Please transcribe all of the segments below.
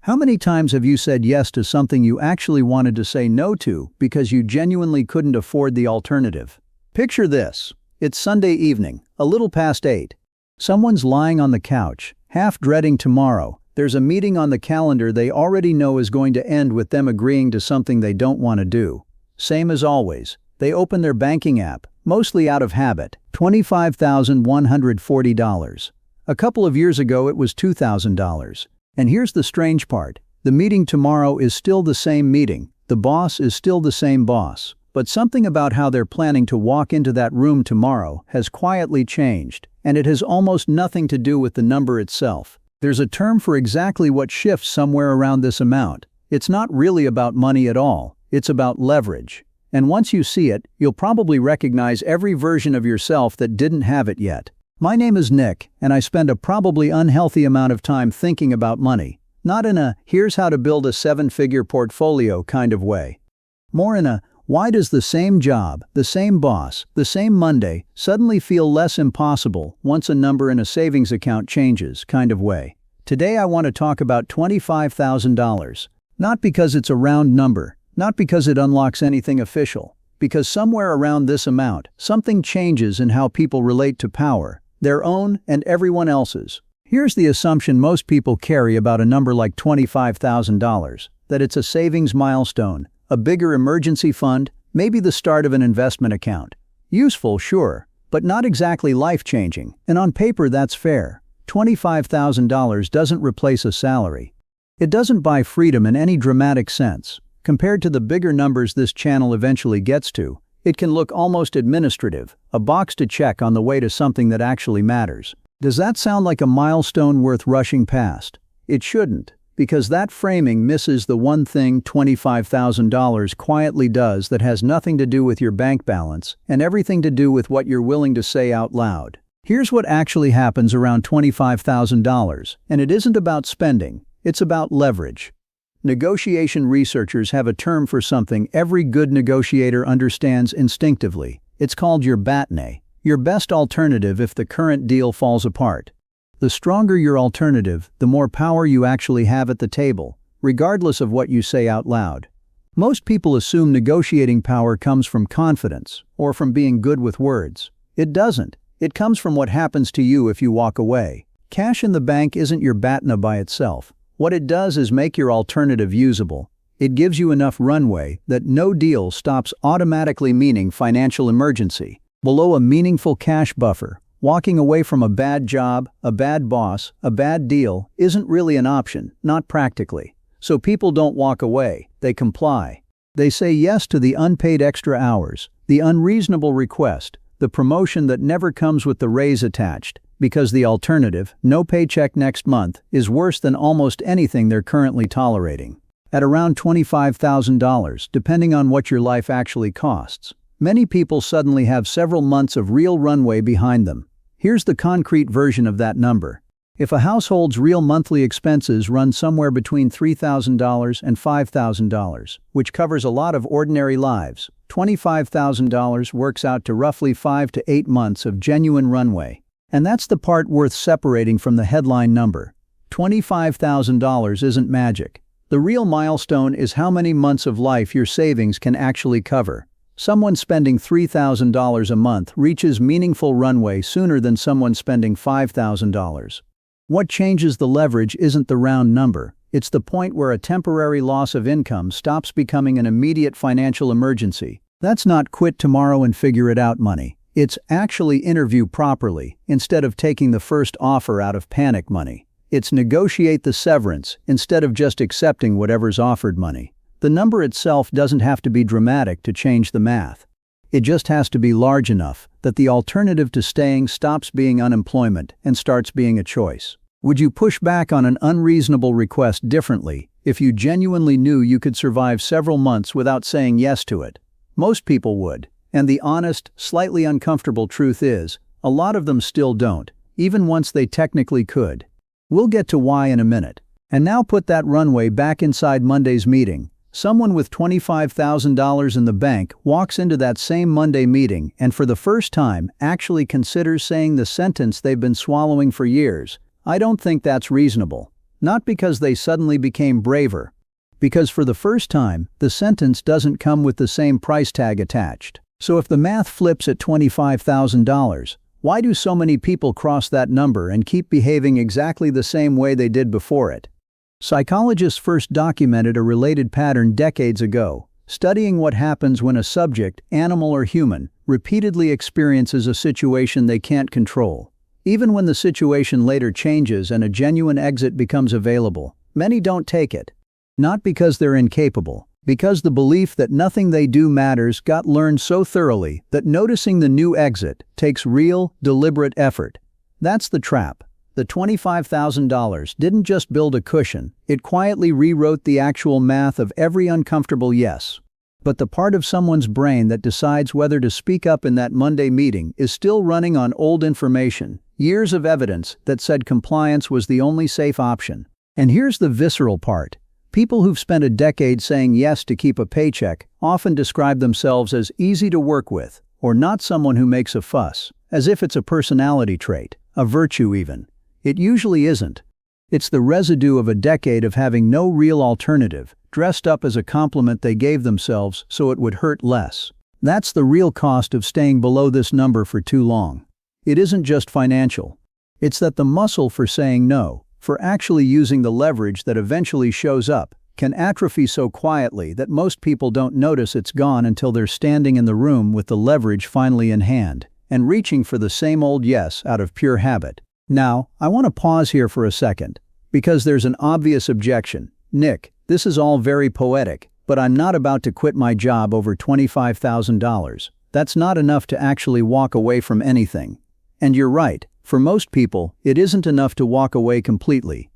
How many times have you said yes to something you actually wanted to say no to because you genuinely couldn't afford the alternative? Picture this. It's Sunday evening, a little past 8. Someone's lying on the couch, half dreading tomorrow. There's a meeting on the calendar they already know is going to end with them agreeing to something they don't want to do. Same as always, they open their banking app, mostly out of habit. $25,140. A couple of years ago it was $2,000. And here's the strange part. The meeting tomorrow is still the same meeting. The boss is still the same boss. But something about how they're planning to walk into that room tomorrow has quietly changed, and it has almost nothing to do with the number itself. There's a term for exactly what shifts somewhere around this amount. It's not really about money at all. It's about leverage. And once you see it, you'll probably recognize every version of yourself that didn't have it yet. My name is Nick, and I spend a probably unhealthy amount of time thinking about money. Not in a, here's how to build a 7-figure portfolio kind of way. More in a, why does the same job, the same boss, the same Monday suddenly feel less impossible once a number in a savings account changes kind of way. Today I want to talk about $25,000. Not because it's a round number, not because it unlocks anything official, because somewhere around this amount, something changes in how people relate to power, their own and everyone else's. Here's the assumption most people carry about a number like $25,000, that it's a savings milestone, a bigger emergency fund, maybe the start of an investment account. Useful, sure, but not exactly life-changing, and on paper that's fair. $25,000 doesn't replace a salary. It doesn't buy freedom in any dramatic sense. Compared to the bigger numbers this channel eventually gets to, it can look almost administrative, a box to check on the way to something that actually matters. Does that sound like a milestone worth rushing past? It shouldn't, because that framing misses the one thing $25,000 quietly does that has nothing to do with your bank balance and everything to do with what you're willing to say out loud. Here's what actually happens around $25,000, and it isn't about spending, it's about leverage. Negotiation researchers have a term for something every good negotiator understands instinctively. It's called your BATNA, your best alternative if the current deal falls apart. The stronger your alternative, the more power you actually have at the table, regardless of what you say out loud. Most people assume negotiating power comes from confidence or from being good with words. It doesn't. It comes from what happens to you if you walk away. Cash in the bank isn't your BATNA by itself. What it does is make your alternative usable. It gives you enough runway that no deal stops automatically meaning financial emergency. Below a meaningful cash buffer, walking away from a bad job, a bad boss, a bad deal isn't really an option, not practically. So people don't walk away, they comply. They say yes to the unpaid extra hours, the unreasonable request, the promotion that never comes with the raise attached, because the alternative, no paycheck next month, is worse than almost anything they're currently tolerating. At around $25,000, depending on what your life actually costs, many people suddenly have several months of real runway behind them. Here's the concrete version of that number. If a household's real monthly expenses run somewhere between $3,000 and $5,000, which covers a lot of ordinary lives, $25,000 works out to roughly 5 to 8 months of genuine runway. And that's the part worth separating from the headline number. $25,000 isn't magic. The real milestone is how many months of life your savings can actually cover. Someone spending $3,000 a month reaches meaningful runway sooner than someone spending $5,000. What changes the leverage isn't the round number. It's the point where a temporary loss of income stops becoming an immediate financial emergency. That's not quit tomorrow and figure it out money. It's actually interview properly instead of taking the first offer out of panic money. It's negotiate the severance instead of just accepting whatever's offered money. The number itself doesn't have to be dramatic to change the math. It just has to be large enough that the alternative to staying stops being unemployment and starts being a choice. Would you push back on an unreasonable request differently if you genuinely knew you could survive several months without saying yes to it? Most people would. And the honest, slightly uncomfortable truth is, a lot of them still don't, even once they technically could. We'll get to why in a minute. And now put that runway back inside Monday's meeting. Someone with $25,000 in the bank walks into that same Monday meeting and for the first time actually considers saying the sentence they've been swallowing for years. I don't think that's reasonable. Not because they suddenly became braver. Because for the first time, the sentence doesn't come with the same price tag attached. So if the math flips at $25,000, why do so many people cross that number and keep behaving exactly the same way they did before it? Psychologists first documented a related pattern decades ago, studying what happens when a subject, animal or human, repeatedly experiences a situation they can't control. Even when the situation later changes and a genuine exit becomes available, many don't take it. Not because they're incapable, because the belief that nothing they do matters got learned so thoroughly that noticing the new exit takes real, deliberate effort. That's the trap. The $25,000 didn't just build a cushion, it quietly rewrote the actual math of every uncomfortable yes. But the part of someone's brain that decides whether to speak up in that Monday meeting is still running on old information, years of evidence that said compliance was the only safe option. And here's the visceral part. People who've spent a decade saying yes to keep a paycheck often describe themselves as easy to work with, or not someone who makes a fuss, as if it's a personality trait, a virtue even. It usually isn't. It's the residue of a decade of having no real alternative, dressed up as a compliment they gave themselves so it would hurt less. That's the real cost of staying below this number for too long. It isn't just financial. It's that the muscle for saying no, for actually using the leverage that eventually shows up, can atrophy so quietly that most people don't notice it's gone until they're standing in the room with the leverage finally in hand, and reaching for the same old yes out of pure habit. Now, I want to pause here for a second, because there's an obvious objection. Nick, this is all very poetic, but I'm not about to quit my job over $25,000. That's not enough to actually walk away from anything. And you're right, for most people, it isn't enough to walk away completely.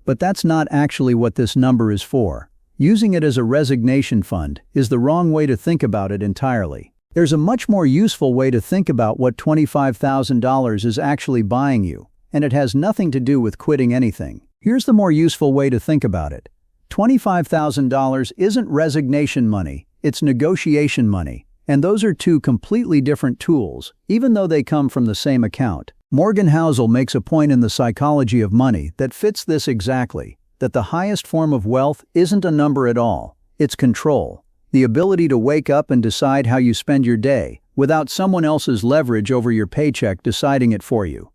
But that's not actually what this number is for. Using it as a resignation fund is the wrong way to think about it entirely. There's a much more useful way to think about what $25,000 is actually buying you, and it has nothing to do with quitting anything. Here's the more useful way to think about it. $25,000 isn't resignation money, it's negotiation money, and those are two completely different tools, even though they come from the same account. Morgan Housel makes a point in The Psychology of Money that fits this exactly, that the highest form of wealth isn't a number at all, it's control. The ability to wake up and decide how you spend your day, without someone else's leverage over your paycheck deciding it for you.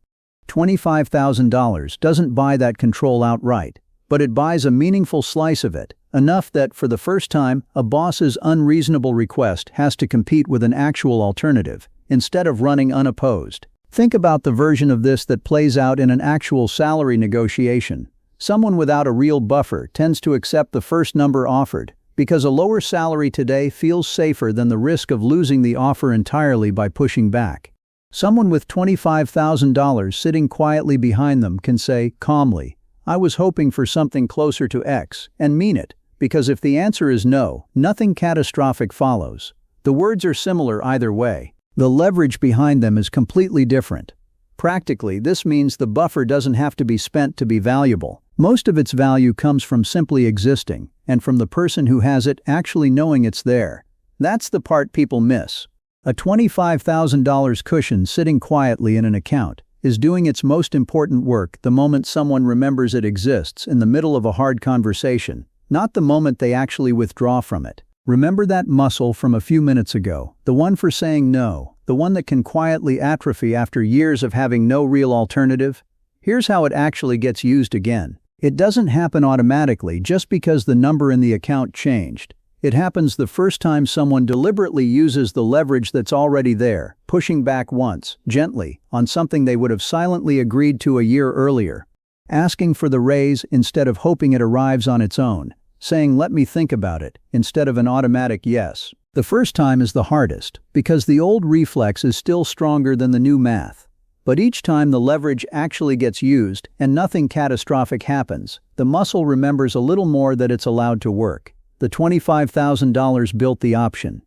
$25,000 doesn't buy that control outright, but it buys a meaningful slice of it, enough that, for the first time, a boss's unreasonable request has to compete with an actual alternative, instead of running unopposed. Think about the version of this that plays out in an actual salary negotiation. Someone without a real buffer tends to accept the first number offered, because a lower salary today feels safer than the risk of losing the offer entirely by pushing back. Someone with $25,000 sitting quietly behind them can say, calmly, I was hoping for something closer to X, and mean it, because if the answer is no, nothing catastrophic follows. The words are similar either way. The leverage behind them is completely different. Practically, this means the buffer doesn't have to be spent to be valuable. Most of its value comes from simply existing, and from the person who has it actually knowing it's there. That's the part people miss. A $25,000 cushion sitting quietly in an account is doing its most important work the moment someone remembers it exists in the middle of a hard conversation, not the moment they actually withdraw from it. Remember that muscle from a few minutes ago, the one for saying no, the one that can quietly atrophy after years of having no real alternative? Here's how it actually gets used again. It doesn't happen automatically just because the number in the account changed. It happens the first time someone deliberately uses the leverage that's already there, pushing back once, gently, on something they would have silently agreed to a year earlier. Asking for the raise instead of hoping it arrives on its own. Saying let me think about it, instead of an automatic yes. The first time is the hardest, because the old reflex is still stronger than the new math. But each time the leverage actually gets used, and nothing catastrophic happens, the muscle remembers a little more that it's allowed to work. The $25,000 built the option.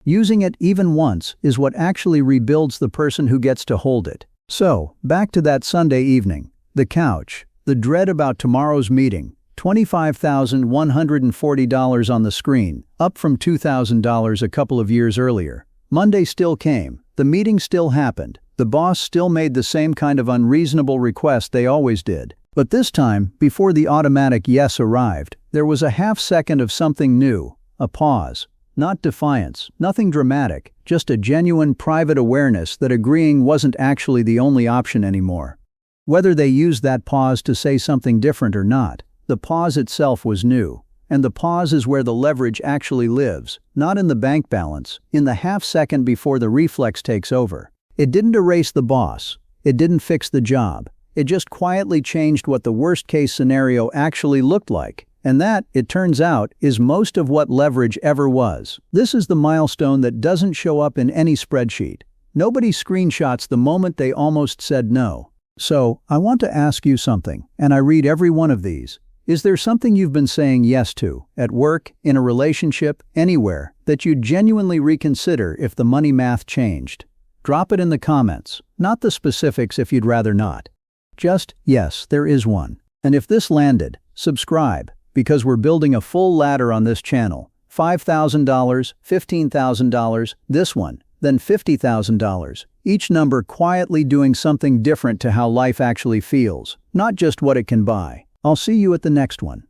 Using it even once is what actually rebuilds the person who gets to hold it. So, back to that Sunday evening. The couch, the dread about tomorrow's meeting, $25,140 on the screen, up from $2,000 a couple of years earlier. Monday still came, the meeting still happened, the boss still made the same kind of unreasonable request they always did. But this time, before the automatic yes arrived, there was a half second of something new, a pause. Not defiance, nothing dramatic, just a genuine private awareness that agreeing wasn't actually the only option anymore. Whether they used that pause to say something different or not, the pause itself was new. And the pause is where the leverage actually lives, not in the bank balance, in the half second before the reflex takes over. It didn't erase the boss. It didn't fix the job. It just quietly changed what the worst-case scenario actually looked like. And that, it turns out, is most of what leverage ever was. This is the milestone that doesn't show up in any spreadsheet. Nobody screenshots the moment they almost said no. So, I want to ask you something, and I read every one of these. Is there something you've been saying yes to, at work, in a relationship, anywhere, that you'd genuinely reconsider if the money math changed? Drop it in the comments, not the specifics if you'd rather not. Just, yes, there is one. And if this landed, subscribe, because we're building a full ladder on this channel. $5,000, $15,000, this one, then $50,000. Each number quietly doing something different to how life actually feels, not just what it can buy. I'll see you at the next one.